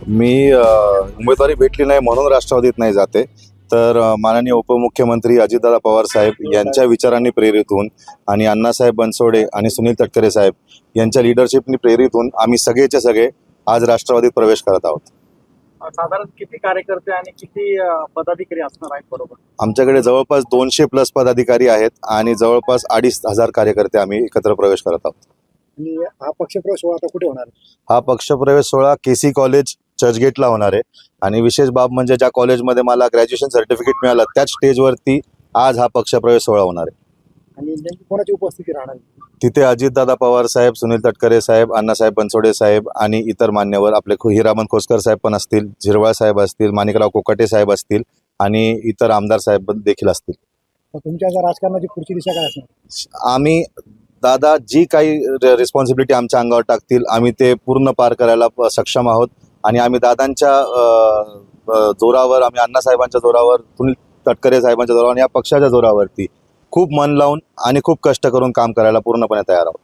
मी उमेदवारी भेटली नाही म्हणून राष्ट्रवादीत नाही जाते, तर माननीय उपमुख्यमंत्री अजितदादा पवार साहेब यांच्या विचारांनी प्रेरित होऊन आणि अण्णासाहेब बनसोडे आणि सुनील तटकरे साहेब यांच्या लिडरशिपनी प्रेरित होऊन आम्ही सगळेचे सगळे आज राष्ट्रवादीत प्रवेश करत आहोत. साधारण किती कार्यकर्ते आणि किती पदाधिकारी असणार आहेत बरोबर? आमच्याकडे जवळपास 200+ पदाधिकारी आहेत आणि जवळपास 2,500 कार्यकर्ते आम्ही एकत्र प्रवेश करत आहोत. आणि हा पक्षप्रवेश सोहळा आता कुठे होणार? हा पक्षप्रवेश सोहळा KC कॉलेज चर्चगेटला होणार आहे आणि विशेष बाब म्हणजे ज्या कॉलेजमध्ये मला ग्रॅज्युएशन सर्टिफिकेट मिळालं त्याच स्टेजवरती आज हा पक्षप्रवेश सोहळा होणार आहे. आणि नेमकी कोणाची उपस्थिती राहणार? तिथे अजितदादा पवार साहेब, सुनील तटकरे साहेब, अण्णासाहेब बनसोडे साहेब आणि इतर मान्यवर आपले हिरामन खोसकर साहेब पण असतील, झिरवाळ साहेब असतील, माणिकराव कोकाटे साहेब असतील आणि इतर आमदार साहेब देखील असतील. तुमच्या राजकारणाची पुढची दिशा काय असणार? आम्ही दादा जी काही रिस्पॉन्सिबिलिटी आमच्या अंगावर टाकतील आम्ही ते पूर्ण पार करायला सक्षम आहोत आणि आम्ही दादांच्या जोरावर, आम्ही अण्णासाहेबांच्या जोरावर, सुनील तटकरे साहेबांच्या जोरावर आणि या पक्षाच्या जोरावरती खूप मन लावून आणि खूप कष्ट करून काम करायला पूर्णपणे तयार आहोत.